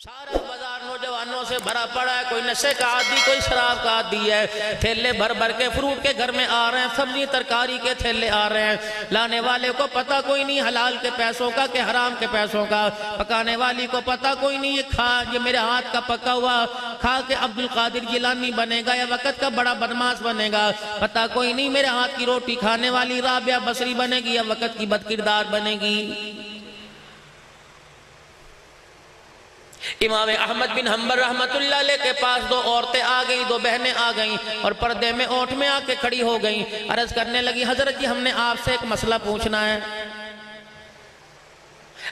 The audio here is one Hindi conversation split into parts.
सारा बाजार नौजवानों से भरा पड़ा है। कोई नशे का आदी, कोई शराब का आदी है। ठेले भर भर के फ्रूट के घर में आ रहे हैं, सब्जी तरकारी के ठेले आ रहे हैं। लाने वाले को पता कोई नहीं हलाल के पैसों का कि हराम के पैसों का। पकाने वाली को पता कोई नहीं ये मेरे हाथ का पका हुआ खा के अब्दुल कादिर जिलानी बनेगा या वक़्त का बड़ा बदमाश बनेगा। पता कोई नहीं मेरे हाथ की रोटी खाने वाली राबिया बसरी बनेगी या वक़्त की बदकिरदार बनेगी। इमाम अहमद बिन हम्बल रहमतुल्लाह अलैह के पास दो औरतें आ गई, दो बहनें आ गईं और पर्दे में ओठ में आके खड़ी हो गईं। अर्ज करने लगी, हजरत जी हमने आपसे एक मसला पूछना है।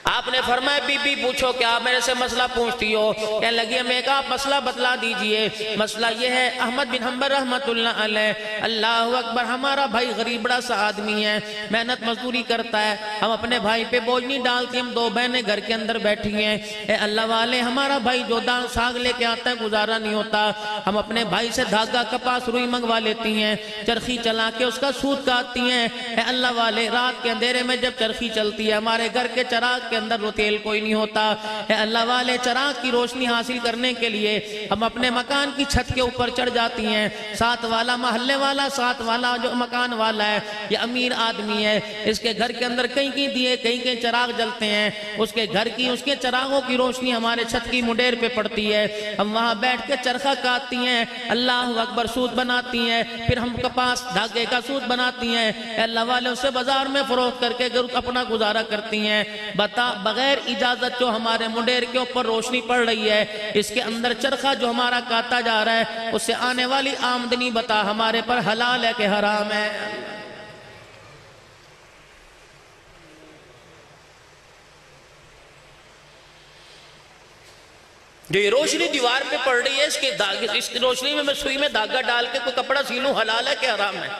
आपने फरमाया बीबी पूछो, क्या आप मेरे से मसला पूछती हो? कहने लगी हमें एक आप मसला बतला दीजिए। मसला ये है, अहमद बिन हम्बल रहमतुल्लाह अलैह, अल्लाहु अकबर, हमारा भाई गरीब बड़ा सा आदमी है, मेहनत मजदूरी करता है, हम अपने भाई पे बोझ नहीं डालते, हम दो बहनें घर के अंदर बैठी हैं। अल्लाह वाले, हमारा भाई जो दाल साग लेके आता है गुजारा नहीं होता, हम अपने भाई से धागा कपास रुई मंगवा लेती हैं, चरखी चला के उसका सूद काटती हैं। अल्लाह वाले, रात के अंधेरे में जब चरखी चलती है हमारे घर के चराग के अंदर वो तेल कोई नहीं होता है। अल्लाह वाले, चराग की रोशनी हासिल करने के लिए हम अपने मकान की छत के ऊपर चढ़ जाती हैं। साथ वाला मोहल्ले वाला, साथ वाला जो मकान वाला है ये अमीर आदमी है, इसके घर के अंदर कहीं कहीं दिए कहीं कहीं चराग जलते हैं, उसके घर की उसके चरागों की रोशनी हमारे छत की मुडेर पे पड़ती है। हम वहां बैठ के चरखा काटती हैं, अल्लाह अकबर, सूद बनाती हैं, फिर हम कपास धागे का सूद बनाती हैं। अल्लाह वाले, उससे बाजार में फरोख्त करके अपना गुजारा करती हैं। बता, बगैर इजाजत जो हमारे मुंडेर के ऊपर रोशनी पड़ रही है, इसके अंदर चरखा जो हमारा काटा जा रहा है, उससे आने वाली आमदनी बता हमारे पर हलाल है कि हराम है? जो ये रोशनी दीवार पे पड़ रही है, इस रोशनी में मैं सुई में धागा डाल के कोई कपड़ा सीलूं, हलाल है कि हराम है?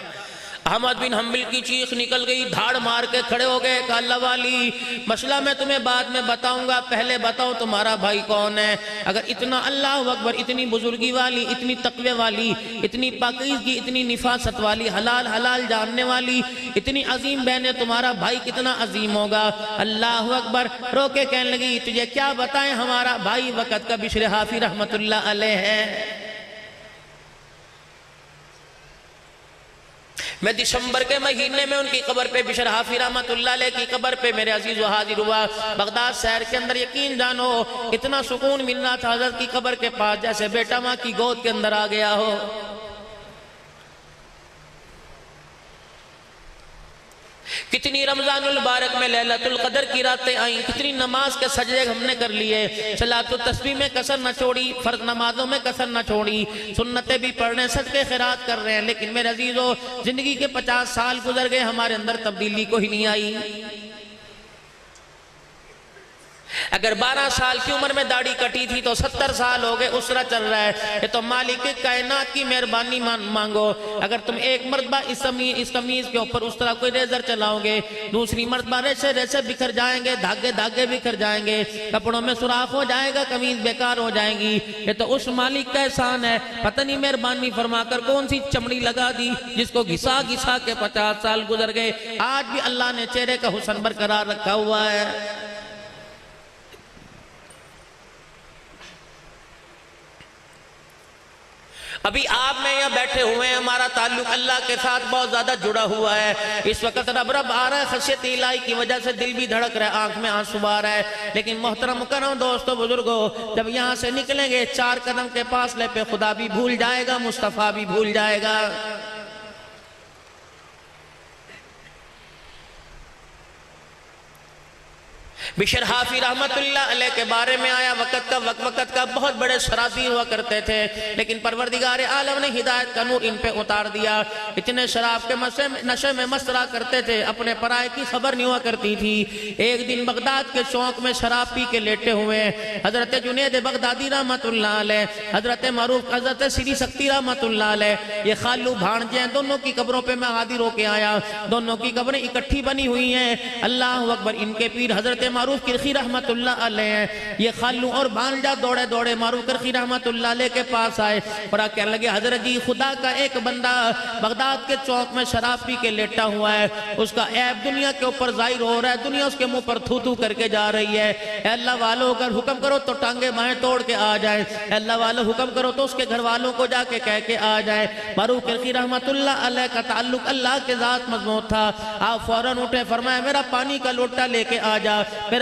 अहमद बिन हम्बल की चीख निकल गई, धाड़ मार के खड़े हो गए। अल्लाह वाली, मसला मैं तुम्हें बाद में बताऊंगा, पहले बताओ तुम्हारा भाई कौन है? अगर इतना, अल्लाह अकबर, इतनी बुजुर्गी वाली, इतनी तकवे वाली, इतनी पाकीज़गी, इतनी निफासत वाली, हलाल हलाल जानने वाली इतनी अजीम बहन है, तुम्हारा भाई कितना अजीम होगा। अल्लाह अकबर। रोके कहने लगी, तुझे क्या बताएं, हमारा भाई वक़्त का बिशर हाफी रहमतुल्लाह अलैह है। मैं दिसंबर के महीने में उनकी कब्र पे, बिशर हाफी रहमतुल्लाह अलैह की कब्र पे मेरे अजीज हाजिर हुआ। बगदाद शहर के अंदर, यकीन जानो इतना सुकून मिल रहा था हजरत की कब्र के पास, जैसे बेटा माँ की गोद के अंदर आ गया हो। कितनी रमजानुल मुबारक में लैलतुल कदर की रातें आई, कितनी नमाज के सजदे हमने कर लिए, सलातुत तस्बीह में कसर न छोड़ी, फर्ज नमाजों में कसर न छोड़ी, सुन्नतें भी पढ़ रहे हैं, सदके खैरात कर रहे हैं। लेकिन मेरे अजीजों, जिंदगी के 50 साल गुजर गए, हमारे अंदर तब्दीली कोई नहीं आई। अगर 12 साल की उम्र में दाढ़ी कटी थी तो 70 साल हो गए, उसरा चल रहा है। ये तो मालिक कायनात की मेहरबानी मांगो। अगर तुम एक मरतबा इस कमीज के ऊपर उस तरह कोई रेजर चलाओगे, दूसरी मरतबा रेशे रेशे बिखर जाएंगे, धागे धागे बिखर जाएंगे, कपड़ों में सुराख हो जाएगा, कमीज बेकार हो जाएगी। ये तो उस मालिक का एहसान है, पता नहीं मेहरबानी फरमाकर कौन सी चमड़ी लगा दी जिसको घिसा घिसा के 50 साल गुजर गए। आज भी अल्लाह ने चेहरे का हुस्न बरकरार रखा हुआ है। अभी आप में यहाँ बैठे हुए हैं, हमारा ताल्लुक अल्लाह के साथ बहुत ज्यादा जुड़ा हुआ है। इस वक्त रब रब आ रहा है, खशियत इलाही की वजह से दिल भी धड़क रहा है, आंख में आंसू आ रहा है। लेकिन मोहतरम मुकर्रम दोस्तों, बुजुर्गों, जब यहाँ से निकलेंगे 4 कदम के फासले पे खुदा भी भूल जाएगा, मुस्तफा भी भूल जाएगा। बिशर हाफी रहमतुल्लाह अलैह के बारे में आया, वक़्त का बहुत बड़े शराबी हुआ करते थे, लेकिन परवरदिगार आलम ने हिदायत का नूर इन पे उतार दिया। इतने शराब के नशे में मस्त रहा करते थे, अपने पराये की खबर नहीं हुआ करती थी। एक दिन बगदाद के चौक में शराब पी के लेटे हुए हजरत जुनैद बगदादी रहमतुल्लाह अलैह, हजरत मारूफ हजरत श्री शक्ति रहमतुल्लाह अलैह, ये खालू भाणजे हैं, दोनों की कब्रों पे मैं हाजिर होके आया। दोनों की कब्रें इकट्ठी बनी हुई हैं। अल्लाह अकबर। इनके पीर हजरत मारूफ किरखी रहमतुल्लाह अलैह हैं, ये खालू और भांजा दौड़े दौड़े मारूफ किरखी रहमतुल्लाह अलैह के पास आए और कहने लगे हजरत जी खुदा का एक बंदा बगदाद के चौक में शराब पी के लेटा हुआ है, उसका ऐब दुनिया के ऊपर जाहिर हो रहा है, दुनिया उसके मुंह पर थू थू करके जा रही है। अल्लाह वालों अगर हुक्म करो तो टांगे बाहें तोड़ के आ जाए, अल्लाह वालों हुक्म करो तो उसके घर वालों को जाके कह के आ जाए। मारूफ किरखी रहमतुल्लाह अलैह का ताल्लुक अल्लाह के जात मजबूत था। आप फौरन उठे, फरमाया मेरा पानी का लोटा लेके आ जा,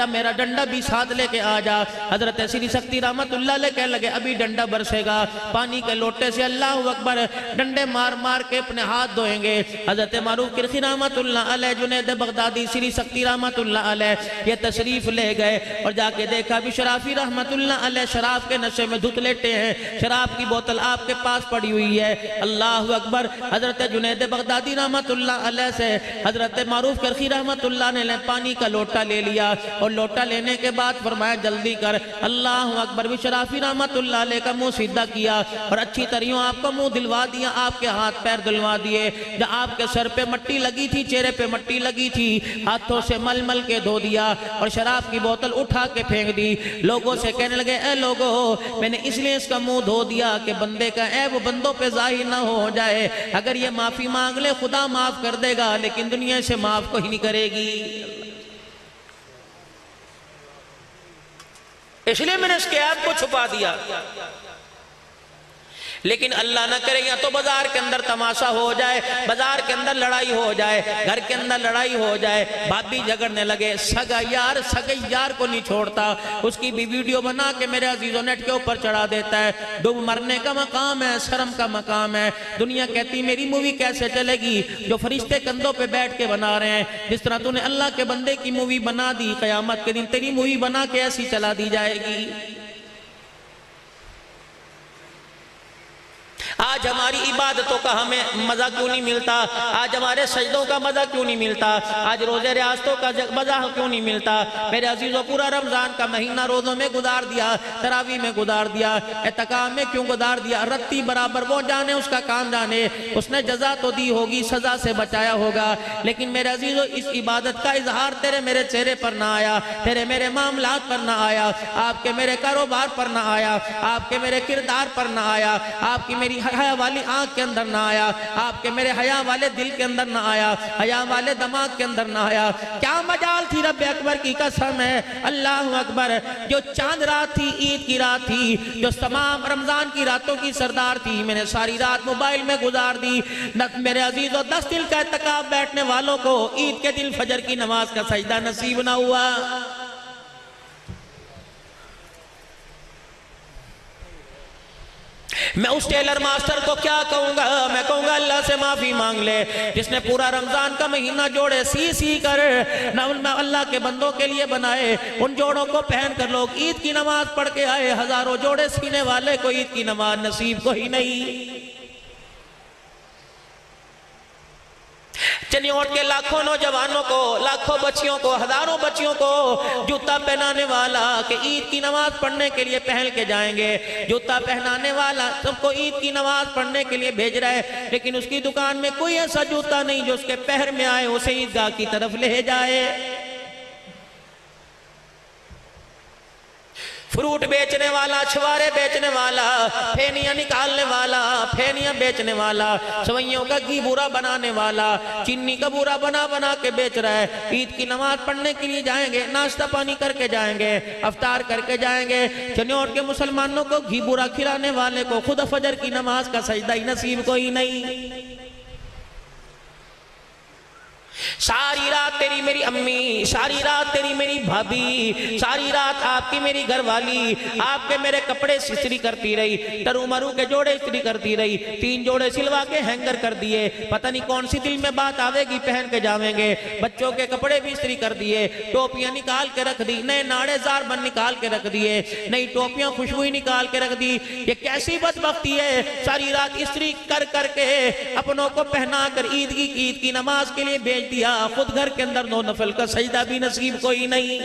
मेरा डंडा भी साथ लेके आ जा। हजरत श्री शक्ति रहमतुल्लाह अलैह कहने लगे अभी डंडा बरसेगा, पानी के लोटे से अल्लाह अकबर डंडे मार मार के अपने हाथ धोएंगे। हजरत मारूफ किरखी रहमतुल्लाह अलैह जुनैद बगदादी श्री शक्ति रहमतुल्लाह अलैह ये तशरीफ ले गए और जाके देखा भी शराफी रहमतुल्लाह अलैह शराब के नशे में धुत लेटे हैं, शराब की बोतल आपके पास पड़ी हुई है। अल्लाह अकबर। हजरत जुनैद बगदादी रहमतुल्लाह अलैह से हजरत मारूफ किरखी रहमतुल्लाह ने पानी का लोटा ले लिया और लोटा लेने के बाद फरमाया जल्दी कर। अल्लाह अकबर। भी शराफी रहमतुल्लाह अलैह का मुंह सीधा किया और अच्छी तरह आपका मुंह दिलवा दिया, आपके हाथ पैर दिलवा दिए। जहाँ आपके सर पे मट्टी लगी थी, चेहरे पे मट्टी लगी थी, हाथों से मल मल के धो दिया और शराब की बोतल उठा के फेंक दी। लोगों से कहने लगे ए लोगों, मैंने इसलिए इसका मुंह धो दिया कि बंदे का ऐब बंदों पे जाहिर ना हो जाए। अगर ये माफी मांग ले खुदा माफ कर देगा, लेकिन दुनिया से माफ को ही नहीं करेगी। इसलिए मैंने इसके ऐब को छुपा दिया। लेकिन अल्लाह ना करे या तो बाजार के अंदर तमाशा हो जाए, बाजार के अंदर लड़ाई हो जाए, घर के अंदर लड़ाई हो जाए, भाभी झगड़ने लगे, सगा यार सगे यार को नहीं छोड़ता, उसकी भी वीडियो बना के मेरे अजीजों नेट के ऊपर चढ़ा देता है। डूब मरने का मकाम है, शर्म का मकाम है। दुनिया कहती मेरी मूवी कैसे चलेगी जो फरिश्ते कंधों पे बैठ के बना रहे हैं। जिस तरह तूने अल्लाह के बंदे की मूवी बना दी, कयामत के दिन तेरी मूवी बना के ऐसी चला दी जाएगी। आज हमारी इबादतों का हमें मजा क्यों नहीं मिलता? आज हमारे सजदों का मजा क्यों नहीं मिलता? आज रोजे रियासतों का मजा क्यों नहीं मिलता? मेरे अजीजों पूरा रमजान का महीना रोजों में गुजार दिया, तरावी में गुजार दिया, एतकाम में क्यों गुजार दिया? रत्ती बराबर वो जाने, उसका काम जाने। उसने जजा तो दी होगी, सजा से बचाया होगा, लेकिन मेरे अजीजों इस इबादत का इजहार तेरे मेरे चेहरे पर ना आया, तेरे मेरे मामलात पर ना आया, आपके मेरे कारोबार पर ना आया, आपके मेरे किरदार पर ना आया, आपकी मेरी हया वाली आंख के अंदर ना आया, आपके मेरे हया वाले दिल के अंदर ना आया, हया वाले दिमाग के अंदर ना आया। क्या मजाल थी रब अकबर की कसम है, अल्लाह अकबर। जो चांद रात थी, ईद की रात थी, जो तमाम रमजान की रातों की सरदार थी, मैंने सारी रात मोबाइल में गुजार दी। मेरे अजीजों 10 दिल का इत्तिकाफ बैठने वालों को ईद के दिन फजर की नमाज का सजदा नसीब ना हुआ। मैं उस टेलर मास्टर को क्या कहूंगा? मैं कहूंगा अल्लाह से माफी मांग ले, जिसने पूरा रमजान का महीना जोड़े सी कर न अल्लाह के बंदों के लिए बनाए। उन जोड़ों को पहन कर लोग ईद की नमाज पढ़ के आए, हजारों जोड़े सीने वाले को ईद की नमाज नसीब को ही नहीं। चनियोट के लाखों नौजवानों को, लाखों बच्चियों को, हजारों बच्चियों को जूता पहनाने वाला कि ईद की नमाज पढ़ने के लिए पहन के जाएंगे, जूता पहनाने वाला सबको ईद की नमाज पढ़ने के लिए भेज रहा है, लेकिन उसकी दुकान में कोई ऐसा जूता नहीं जो उसके पैर में आए, उसे ईदगाह की तरफ ले जाए। फ्रूट बेचने वाला, छुआरे बेचने वाला, फेनियां निकालने वाला, फेनियां बेचने वाला, सवैयों का घी बूरा बनाने वाला, चीनी का बूरा बना बना के बेच रहा है। ईद की नमाज पढ़ने के लिए जाएंगे, नाश्ता पानी करके जाएंगे, अफ्तार करके जाएंगे। चनियोट के मुसलमानों को घी बूरा खिलाने वाले को खुद फजर की नमाज का सजदा ही नसीब कोई नहीं। सारी रात तेरी मेरी अम्मी, सारी रात तेरी मेरी भाभी, सारी रात आपकी मेरी घरवाली आपके मेरे कपड़े इस्त्री करती रही, टरू मरू के जोड़े इस्त्री करती रही, 3 जोड़े सिलवा के हैंगर कर दिए। पता नहीं कौन सी दिल में बात आवेगी, पहन के जावेंगे। बच्चों के कपड़े भी इस्त्री कर दिए, टोपियां निकाल के रख दी, नए नाड़े जार बन निकाल के रख दिए, नई टोपियां खुशबू निकाल के रख दी। ये कैसी बदबख्ती है? सारी रात इस्त्री कर करके अपनों को पहना कर ईद की नमाज के लिए भेज दिया, खुद घर के अंदर 9 नफल का सजदा भी नसीब कोई नहीं।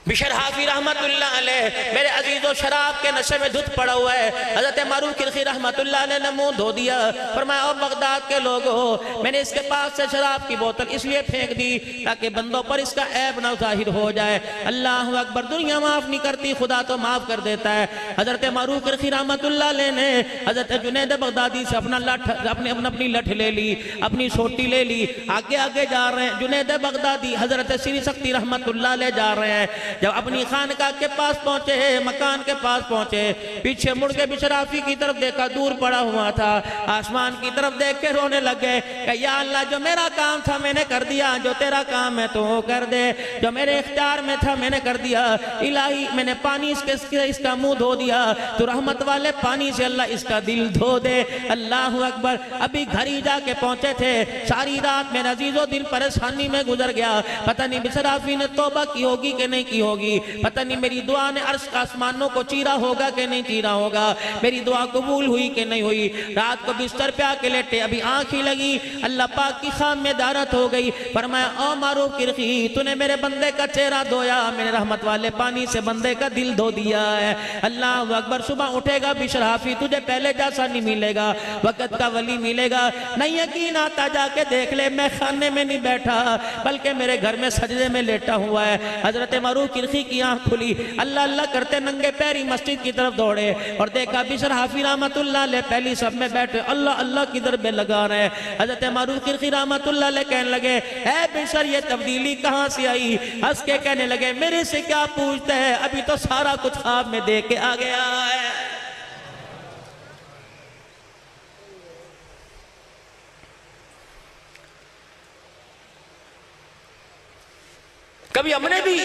बिशर हाफी रहमतुल्लाह अलैह मेरे अजीजों शराब के नशे में धुत पड़ा हुआ है। हजरत मारूफ किरखी रहमतुल्लाह अलैह ने मुंह धो दिया, फरमाया ओ बगदाद के लोगों, मैंने इसके पास से शराब की बोतल इसलिए फेंक दी ताकि बंदों पर इसका ऐब ना जाहिर हो जाए। अल्लाह अकबर, दुनिया माफ नहीं करती, खुदा तो माफ कर देता है। हजरत मारूफ किरखी रहमतुल्लाह अलैह ने हजरत जुनैद बगदादी से अपनी लठ ले ली, अपनी सोटी ले ली, आगे आगे जा रहे हैं। जुनैद बगदादी हजरत श्री शक्ति रहमतुल्लाह अलैह जा रहे हैं। जब अपनी खानका के पास पहुंचे, मकान के पास पहुंचे, पीछे मुड़ के बिशराफी की तरफ देखा, दूर पड़ा हुआ था, आसमान की तरफ देख के रोने लगे कि या अल्लाह, जो मेरा काम था मैंने कर दिया, जो तेरा काम है तो कर दे, जो मेरे इख्तियार में था मैंने कर दिया। इलाही, मैंने पानी इसका मुंह धो दिया, तो रहमत वाले पानी से अल्लाह इसका दिल धो दे। अल्लाह अकबर। अभी घर ही जाके पहुंचे थे, सारी रात मेरे अजीजों दिल परेशानी में गुजर गया। पता नहीं बिशराफी ने तौबा की होगी कि नहीं की होगी, पता नहीं मेरी दुआ ने अर्श आसमानों को चीरा होगा कि नहीं चीरा होगा, मेरी दुआ कबूल हुई कि नहीं हुई। रात को बिस्तर पे आके लेटे, अभी आंख ही लगी, अल्लाह पाक की खाम में दारत हो गई। फरमाया ओ मारूफ किरखी, तूने मेरे बंदे का चेहरा धोया, मैंने रहमत वाले पानी से बंदे का दिल धो दिया है। अल्लाह अकबर। सुबह उठेगा बिशराफी, तुझे पहले जैसा नहीं मिलेगा, वक़्त का वली मिलेगा। नहीं यकीन आता जाके देख ले, मैं खाने में नहीं बैठा बल्कि मेरे घर में सजदे में लेटा हुआ है। हजरत मारूफ किरखी की आंख खुली, अल्लाह अल्लाह करते नंगे पैरी मस्जिद की तरफ दौड़े और देखा बिशर हाफी रहमतुल्लाह अलैह पहली सब में बैठे अल्लाह अल्लाह की दरबे लगा रहे हैं। हजरत मारूफ किरखी रहमतुल्लाह अलैह कहने लगे, ऐ बिशर, ये तब्दीली कहां से आई? हंस के कहने लगे, मेरे से क्या पूछते हैं, अभी तो सारा कुछ ख्वाब में देख के आ गया है। कभी हमने भी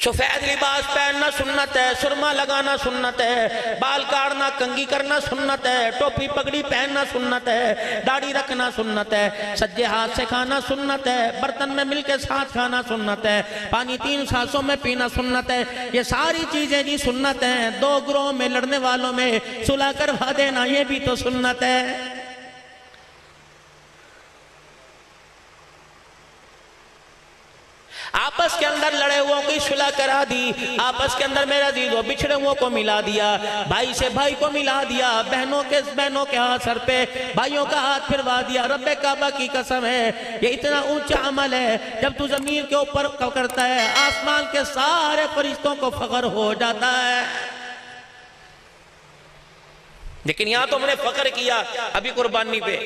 सफेद लिबास पहनना सुन्नत है, सुरमा लगाना सुन्नत है, बाल काटना कंघी करना सुन्नत है, टोपी पगड़ी पहनना सुन्नत है, दाढ़ी रखना सुन्नत है, सज्जे हाथ से खाना सुन्नत है, बर्तन में मिलके साथ खाना सुन्नत है, पानी 3 सांसों में पीना सुन्नत है। ये सारी चीजें जी सुन्नत हैं। 2 ग्रोह में लड़ने वालों में सुलह करवा देना, ये भी तो सुन्नत है। आपस के अंदर लड़े हुओं की सुलह करा दी, आपस के अंदर मेरा अजीजों बिछड़े हुओं को मिला दिया, भाई से भाई को मिला दिया, बहनों के हाथ सर पे भाइयों का हाथ फिरवा दिया। रब्बे काबा की कसम है, ये इतना ऊंचा अमल है, जब तू जमीन के ऊपर करता है आसमान के सारे फरिश्तों को फख्र हो जाता है। लेकिन यहां तो हमने फख्र किया अभी कुर्बानी पे।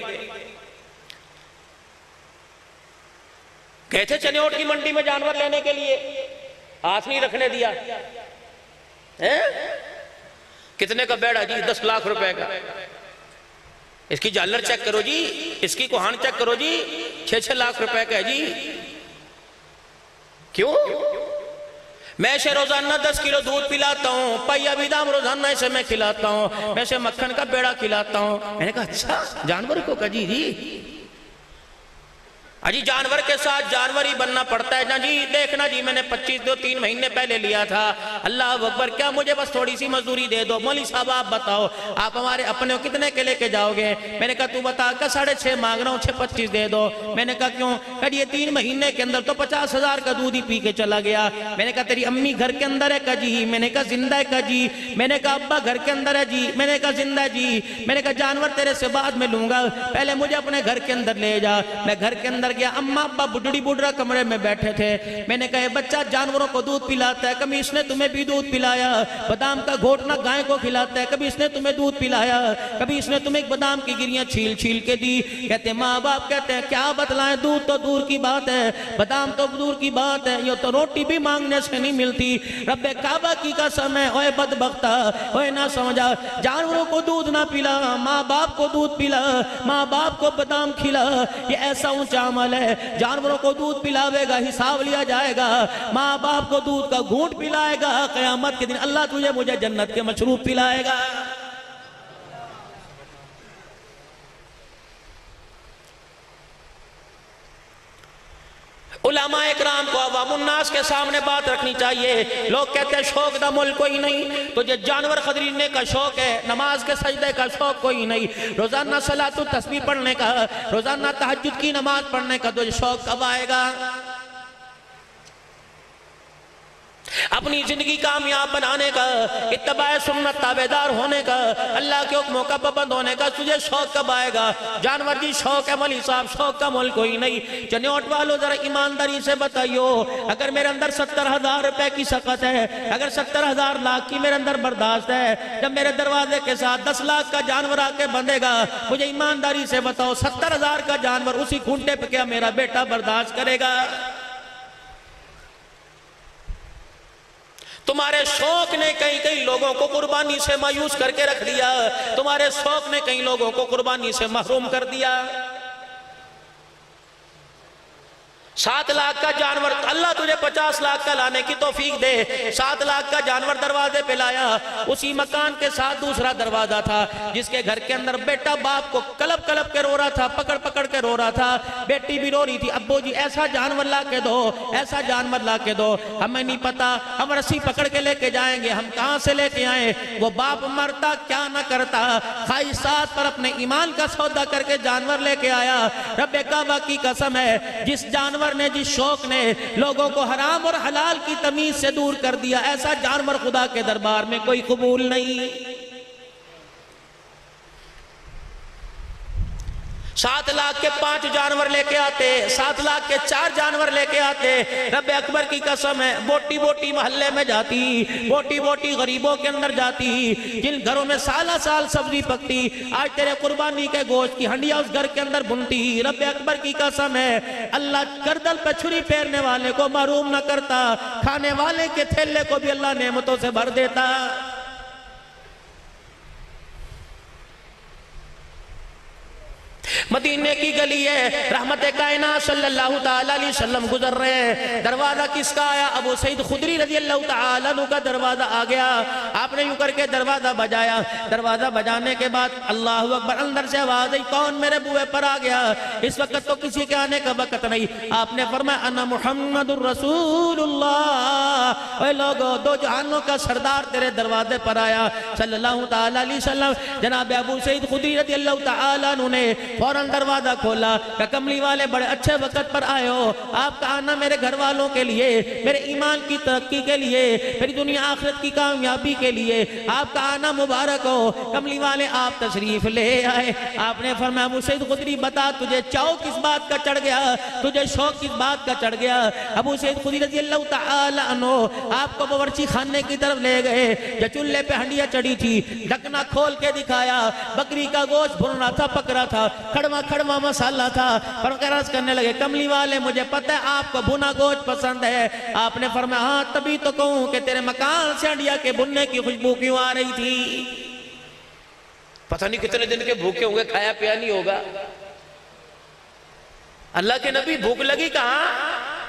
गए थे चनियोट की मंडी में जानवर लेने के लिए, हाथ नहीं रखने दिया है? कितने का बेड़ा जी? 10 लाख रुपए का। इसकी झालर चेक करो जी, इसकी कोहान चेक करो जी, 6-6 लाख रुपए का है जी। क्यों? मैं इसे रोजाना 10 किलो दूध पिलाता हूँ, पैया बादाम रोजाना इसे मैं खिलाता हूँ, मैं इसे मक्खन का बेड़ा खिलाता हूँ। मैंने कहा अच्छा, जानवर को का जी अजी जानवर के साथ जानवर ही बनना पड़ता है ना जी। देखना जी, मैंने 25-3 महीने पहले लिया था। अल्लाह अकबर, क्या मुझे बस थोड़ी सी मजदूरी दे दो? मौली साहब आप बताओ, आप हमारे अपने कितने के लेके जाओगे? मैंने कहा तू बता, का 6.5 मांग रहा हूँ, 6.25 दे दो। मैंने कहा क्यों? कहा ये 3 महीने के अंदर तो 50,000 का दूध ही पी के चला गया। मैंने कहा तेरी अम्मी घर के अंदर है का जी? मैंने कहा जिंदा है का जी? मैंने कहा अब्बा घर के अंदर है जी? मैंने कहा जिंदा है जी। मैंने कहा जानवर तेरे से बाद में लूंगा, पहले मुझे अपने घर के अंदर ले जा। मैं घर के अंदर गया, अम्मा अब्बा बुढ़ड़ी बुढ़ा कमरे में बैठे थे। मैंने कहा बच्चा जानवरों को दूध पिलाता है, कभी इसने तुम्हें भी दूध पिलाया? बादाम का घोटना गाय को खिलाता है, कभी इसने तुम्हें दूध पिलाया? कभी इसने तुम्हें बादाम की गिरियां छील छील के दी? कहते माँ बाप कहते हैं क्या बतलाएं, दूध तो दूर की बात है, बादाम तो दूर की बात है, ये तो रोटी भी मांगने से नहीं मिलती। रब्बे काबा की कसम है, ओए बदबख्ता, ओए ना समझा, जानवरों को दूध ना पिला, माँ बाप को दूध पिला, माँ बाप को बादाम खिला। ये ऐसा ऊंचा अमल है। जानवरों को दूध पिलावेगा, हिसाब लिया जाएगा। माँ बाप को दूध का घूंट पिलाएगा, क़यामत के दिन अल्लाह तुझे मुझे जन्नत के मशरूब पिलाएगा। उलमा इकराम को अवामुन्नास के सामने बात रखनी चाहिए। लोग कहते हैं शौक दा मुल्क कोई नहीं, तुझे जानवर खरीदने का शौक है, नमाज के सजदे का शौक कोई नहीं, रोजाना सलातु तस्बीह पढ़ने का, रोजाना तहज्जुद की नमाज पढ़ने का तुझे शौक कब आएगा? अपनी जिंदगी कामयाब बनाने का, इत्तबाए सुन्नत ताबेदार होने का, अल्लाह के हुक्मों का पाबंद होने का तुझे शौक कब आएगा? जानवर जी शौक है मौलवी साहब, शौक का मोल कोई नहीं। चन्योट वालों जरा ईमानदारी से बताइयो, अगर मेरे अंदर 70,000 रुपए की सकत है, अगर 70,000 लाख की मेरे अंदर बर्दाश्त है, जब मेरे दरवाजे के साथ 10 लाख का जानवर आके बंधेगा, मुझे ईमानदारी से बताओ 70,000 का जानवर उसी खूंटे पे क्या मेरा बेटा बर्दाश्त करेगा? तुम्हारे शौक ने कई कई लोगों को कुर्बानी से मायूस करके रख दिया, तुम्हारे शौक ने कई लोगों को कुर्बानी से महरूम कर दिया। 7 लाख का जानवर, अल्लाह तुझे 50 लाख का लाने की तौफीक दे। 7 लाख का जानवर दरवाजे पे लाया, उसी मकान के साथ दूसरा दरवाजा था जिसके घर के अंदर बेटा बाप को कलप कलप के रो रहा था, पकड़ पकड़ के रो रहा था, बेटी भी रो रही थी, अब्बू जी ऐसा जानवर ला के दो, ऐसा जानवर ला के दो, हमें नहीं पता, हम रस्सी पकड़ के लेके जाएंगे, हम कहां से लेके आए। वो बाप मरता क्या ना करता, ख्वाहिशात पर अपने ईमान का सौदा करके जानवर लेके आया। रब्बे काबा की कसम है, जिस जानवर ने, जिस शौक ने लोगों को हराम और हलाल की तमीज से दूर कर दिया, ऐसा जानवर खुदा के दरबार में कोई कबूल नहीं। 7 लाख के 5 जानवर लेके आते, 7 लाख के 4 जानवर लेके आते। रब्बे अकबर की कसम है, बोटी बोटी मोहल्ले में जाती, बोटी बोटी गरीबों के अंदर जाती, जिन घरों में साला साल सब्जी पकती, आज तेरे कुर्बानी के गोश्त की हंडिया उस घर के अंदर बुनती। रब्बे अकबर की कसम है, अल्लाह गर्दन पे छुरी फेरने वाले को महरूम न करता, खाने वाले के थैले को भी अल्लाह नेमतों से भर देता। मदीने की गली है, रहमत कायनात सल्लल्लाहु ताला अलैहि वसल्लम गुजर रहे हैं, दरवाजा किसका आया? अबू सईद खुदरी रज़ियल्लाहु ताला अन्हु का दरवाजा आ गया। आपने यूं करके दरवाजा बजाया, दरवाजा बजाने के बाद अल्लाहु अकबर, अंदर से आवाज आई, कौन मेरे बुए पर आ गया? इस वक्त तो किसी के आने का वक्त नहीं। आपने फरमाया, अन्ना मुहम्मदुर रसूलुल्लाह, ओए लोगो, 2 जहानों का सरदार तेरे दरवाजे पर आया सल्लल्लाहु ताला अलैहि वसल्लम। जनाब अबू सईद खुदरी रज़ियल्लाहु ताला अन्हु ने फौरन दरवाजा खोला, कमली वाले बड़े अच्छे वक्त पर आए हो, आपका आना मेरे घर वालों के लिए, मेरे ईमान की तरक्की के लिए, मेरी दुनिया आखिरत की कामयाबी के लिए आपका आना मुबारक हो। कमली वाले आप तशरीफ ले आए। आपने फरमाया, अबू सईद खुदरी बता, तुझे चाव किस बात का चढ़ गया, तुझे शौक किस बात का चढ़ गया? अबू सईद खुदरी रज़ियल्लाहु ताला अन्हु आपको बावर्ची खाने की तरफ ले गए, जो चूल्हे पे हंडिया चढ़ी थी, ढकना खोल के दिखाया, बकरी का गोश्त भुन रहा था, पक रहा था, खड़मा खड़मा मसाला था। पर अर्ज करने लगे, कमली वाले मुझे पता है आपको भुना गोश्त पसंद है। आपने फरमाया, हाँ तभी तो कहूं कि तेरे मकान से हंडिया के भुनने की खुशबू क्यों आ रही थी? पता नहीं कितने दिन के भूखे होंगे, खाया पिया नहीं होगा। अल्लाह के नबी, भूख लगी कहां?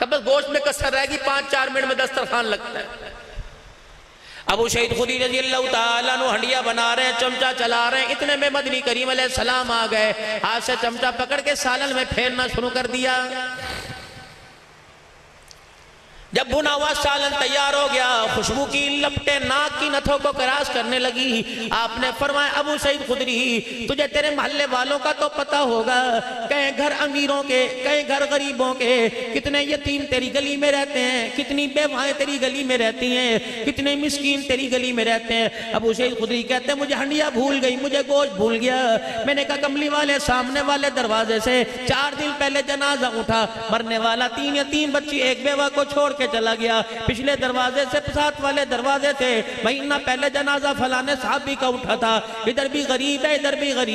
कब बस गोश्त में कसर रहेगी, 5-4 मिनट में दस्तरखान लगता है। अबू सईद खुदरी रज़ियल्लाहु ताला अन्हु हंडिया बना रहे हैं, चमचा चला रहे हैं, इतने में मदनी करीम अलैहिस्सलाम आ गए, हाथ से चमचा पकड़ के सालन में फेरना शुरू कर दिया। जब भुना हुआ सालन तैयार हो गया, खुशबू की लपटें नाक की नथों को क्रॉस करने लगी। आपने फरमाया, अबू सईद खुदरी, तुझे तेरे मोहल्ले वालों का तो पता होगा, कई घर अमीरों के, कई घर गरीबों के, कितने यतीम तेरी गली में रहते हैं, कितनी बेवाएं तेरी गली में रहती हैं, कितने मिस्कीन तेरी गली में रहते हैं। अबू सईद खुदरी कहते हैं, मुझे हंडिया भूल गई, मुझे गोश्त भूल गया। मैंने कहा, कमली वाले सामने वाले दरवाजे से 4 दिन पहले जनाजा उठा, मरने वाला 3 यतीम बच्ची, एक बेवा को छोड़ के चला गया। पिछले दरवाजे से, साथ वाले दरवाजे से महीना पहले जनाजा फलाने साहबी का उठा था। इधर भी गरीब है, इधर भी गरीब।